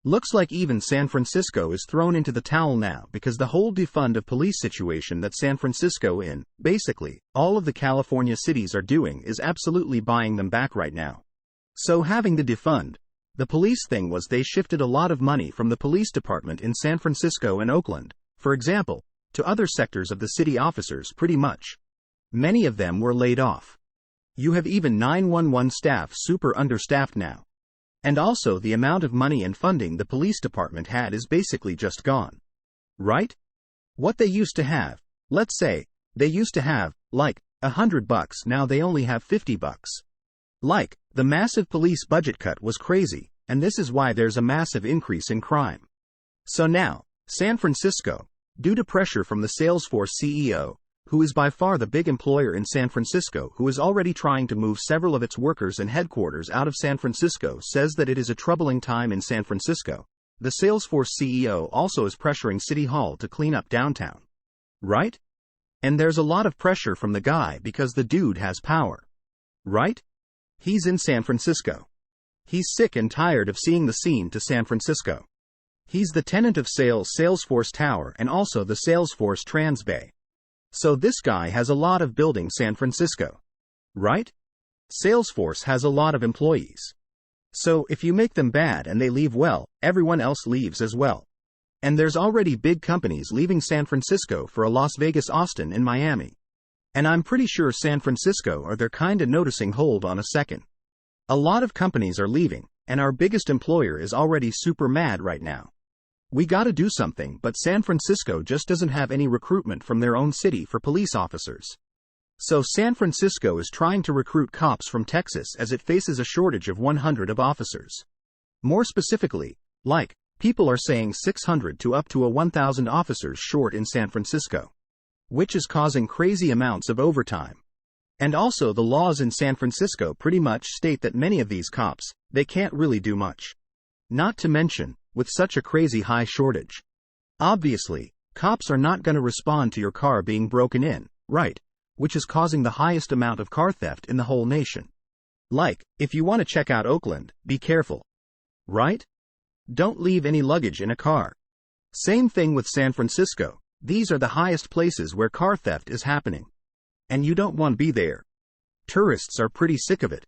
Looks like even San Francisco is thrown into the towel now because the whole defund of police situation that San Francisco in, basically, all of the California cities are doing is absolutely buying them back right now. So having the defund, the police thing was they shifted a lot of money from the police department in San Francisco and Oakland, for example, to other sectors of the city officers pretty much. Many of them were laid off. You have even 911 staff super understaffed now. And also the amount of money and funding the police department had is basically just gone. Right? What they used to have, let's say, they used to have, like, $100, now they only have $50. Like, the massive police budget cut was crazy, and this is why there's a massive increase in crime. So now, San Francisco, due to pressure from the Salesforce CEO, who is by far the big employer in San Francisco, who is already trying to move several of its workers and headquarters out of San Francisco, says that it is a troubling time in San Francisco. The Salesforce CEO also is pressuring City Hall to clean up downtown. Right? And there's a lot of pressure from the guy because the dude has power. Right? He's in San Francisco. He's sick and tired of seeing the scene to San Francisco. He's the tenant of Salesforce Tower and also the Salesforce Trans Bay. So this guy has a lot of building San Francisco. Right? Salesforce has a lot of employees. So if you make them bad and they leave, well, everyone else leaves as well. And there's already big companies leaving San Francisco for a Las Vegas, Austin, and Miami. And I'm pretty sure San Francisco they're kinda noticing, hold on a second. A lot of companies are leaving, and our biggest employer is already super mad right now. We gotta do something, but San Francisco just doesn't have any recruitment from their own city for police officers. So San Francisco is trying to recruit cops from Texas as it faces a shortage of 100 of officers. More specifically, like, people are saying 600 to up to 1,000 officers short in San Francisco, which is causing crazy amounts of overtime. And also the laws in San Francisco pretty much state that many of these cops, they can't really do much. Not to mention, with such a crazy high shortage. Obviously, cops are not going to respond to your car being broken in, right? Which is causing the highest amount of car theft in the whole nation. Like, if you want to check out Oakland, be careful. Right? Don't leave any luggage in a car. Same thing with San Francisco. These are the highest places where car theft is happening. And you don't want to be there. Tourists are pretty sick of it.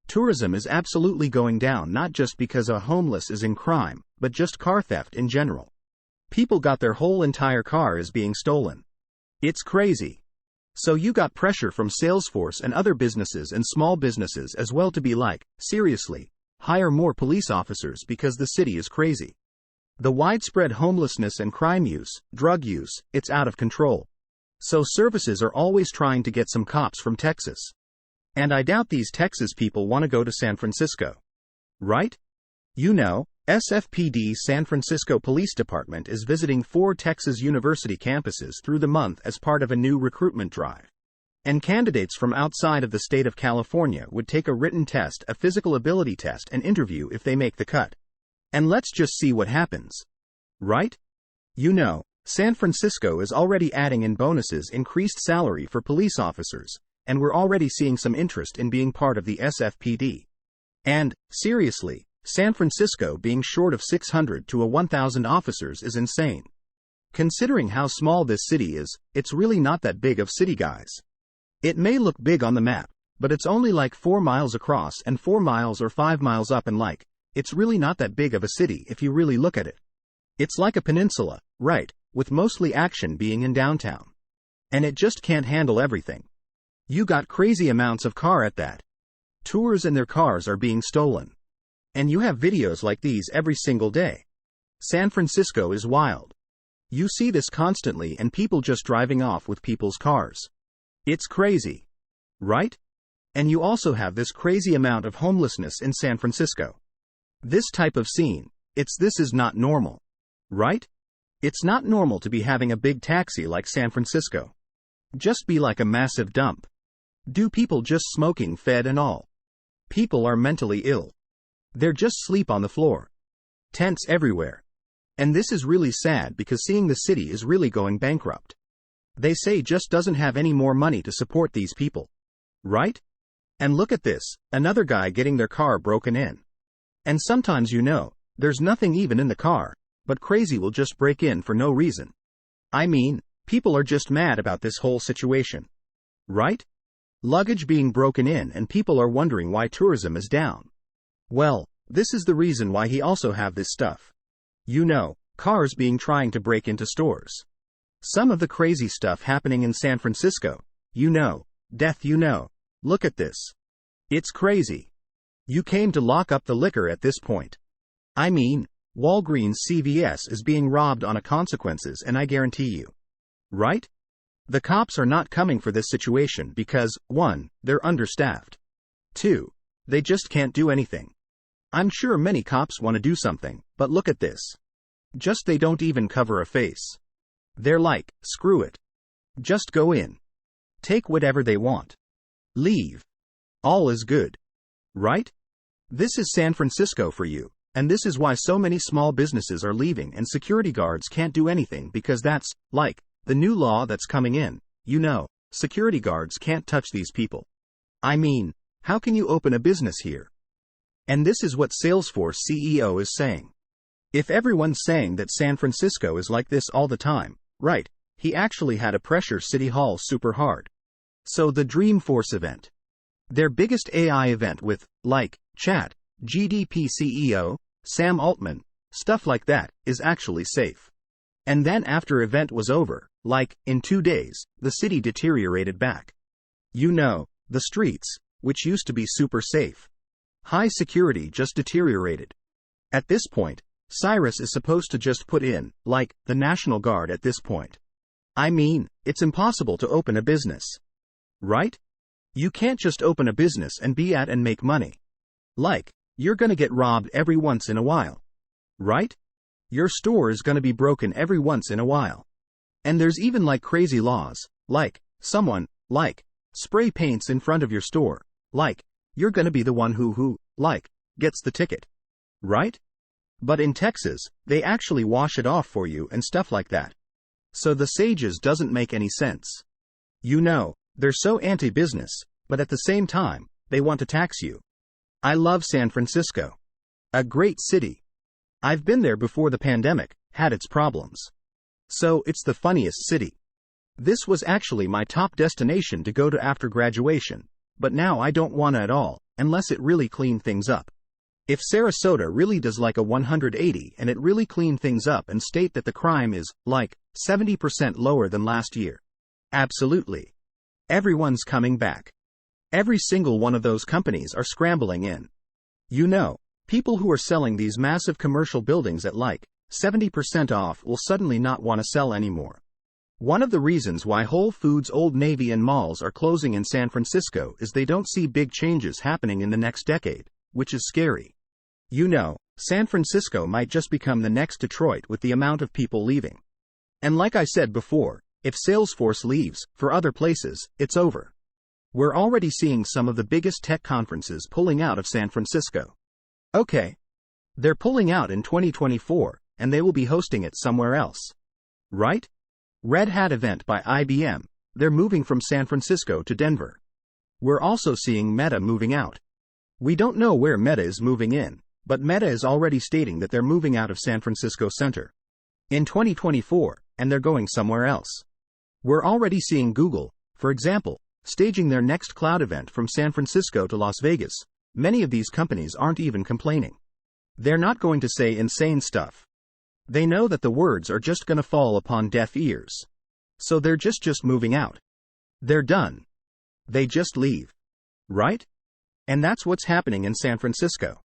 Tourism is absolutely going down, not just because a homeless is in crime, but just car theft in general. People got their whole entire car is being stolen. It's crazy. So you got pressure from Salesforce and other businesses and small businesses as well to be like, seriously, hire more police officers because the city is crazy. The widespread homelessness and crime use, drug use, it's out of control. So services are always trying to get some cops from Texas. And I doubt these Texas people want to go to San Francisco. Right? You know, SFPD San Francisco Police Department is visiting 4 Texas university campuses through the month as part of a new recruitment drive. And candidates from outside of the state of California would take a written test, a physical ability test, and interview if they make the cut. And let's just see what happens. Right? You know, San Francisco is already adding in bonuses, increased salary for police officers, and we're already seeing some interest in being part of the SFPD. And, seriously, San Francisco being short of 600 to 1,000 officers is insane. Considering how small this city is, it's really not that big of city, guys. It may look big on the map, but it's only like 4 miles across and 4 miles or 5 miles up, and like, it's really not that big of a city if you really look at it. It's like a peninsula, right, with mostly action being in downtown. And it just can't handle everything. You got crazy amounts of car at that. Tours and their cars are being stolen. And you have videos like these every single day. San Francisco is wild. You see this constantly, and people just driving off with people's cars. It's crazy. Right? And you also have this crazy amount of homelessness in San Francisco. This type of scene, this is not normal. Right? It's not normal to be having a big taxi like San Francisco. Just be like a massive dump. Do people just smoking fed and all? People are mentally ill. They're just sleep on the floor. Tents everywhere. And this is really sad because seeing the city is really going bankrupt. They say just doesn't have any more money to support these people. Right? And look at this, another guy getting their car broken in. And sometimes, you know, There's nothing even in the car, but crazy will just break in for no reason. I mean, people are just mad about this whole situation. Right? Luggage being broken in and people are wondering why tourism is down. Well, this is the reason why he also have this stuff. You know, cars being trying to break into stores. Some of the crazy stuff happening in San Francisco. You know, death you know. Look at this. It's crazy. You came to lock up the liquor at this point. I mean, Walgreens CVS is being robbed on a consequences and I guarantee you. Right? The cops are not coming for this situation because, 1, they're understaffed. 2, they just can't do anything. I'm sure many cops want to do something, but look at this. Just they don't even cover a face. They're like, screw it. Just go in. Take whatever they want. Leave. All is good. Right? This is San Francisco for you, and this is why so many small businesses are leaving and security guards can't do anything because that's, like, the new law that's coming in. You know, security guards can't touch these people. I mean, how can you open a business here? And this is what Salesforce CEO is saying. If everyone's saying that San Francisco is like this all the time, right, he actually had to pressure City Hall super hard. So the Dreamforce event. Their biggest AI event with, like, chat, GDP CEO, Sam Altman, stuff like that, is actually safe. And then after event was over, like, in 2 days, the city deteriorated back. You know, the streets, which used to be super safe. High security just deteriorated. At this point, Cyrus is supposed to just put in, like, the National Guard at this point. I mean, it's impossible to open a business. Right? You can't just open a business and be at and make money. Like, you're gonna get robbed every once in a while. Right? Your store is gonna be broken every once in a while. And there's even like crazy laws, like, someone, like, spray paints in front of your store, like, you're gonna be the one who, like, gets the ticket. Right? But in Texas, they actually wash it off for you and stuff like that. So the sages doesn't make any sense. You know, they're so anti-business, but at the same time, they want to tax you. I love San Francisco. A great city. I've been there before the pandemic had its problems. So it's the funniest city. This was actually my top destination to go to after graduation, but now I don't wanna at all, unless it really clean things up. If Sarasota really does like a 180 and it really clean things up and state that the crime is, like, 70% lower than last year. Absolutely. Everyone's coming back. Every single one of those companies are scrambling in. You know, people who are selling these massive commercial buildings at like 70% off will suddenly not want to sell anymore. One of the reasons why Whole Foods, Old Navy and malls are closing in San Francisco is they don't see big changes happening in the next decade, which is scary. You know, San Francisco might just become the next Detroit with the amount of people leaving. And like I said before, if Salesforce leaves for other places, it's over. We're already seeing some of the biggest tech conferences pulling out of San Francisco. Okay. They're pulling out in 2024, and they will be hosting it somewhere else. Right? Red Hat event by IBM, they're moving from San Francisco to Denver. We're also seeing Meta moving out. We don't know where Meta is moving in, but Meta is already stating that they're moving out of San Francisco Center in 2024, and they're going somewhere else. We're already seeing Google, for example, staging their next cloud event from San Francisco to Las Vegas. Many of these companies aren't even complaining. They're not going to say insane stuff. They know that the words are just going to fall upon deaf ears. So they're just moving out. They're done. They just leave. Right? And that's what's happening in San Francisco.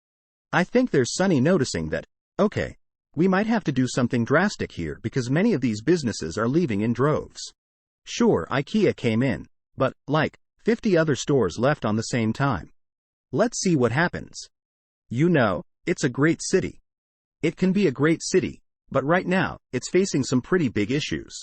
I think there's Sunny noticing that, okay, we might have to do something drastic here because many of these businesses are leaving in droves. Sure, IKEA came in, but, like, 50 other stores left on the same time. Let's see what happens. You know, it's a great city. It can be a great city, but right now, it's facing some pretty big issues.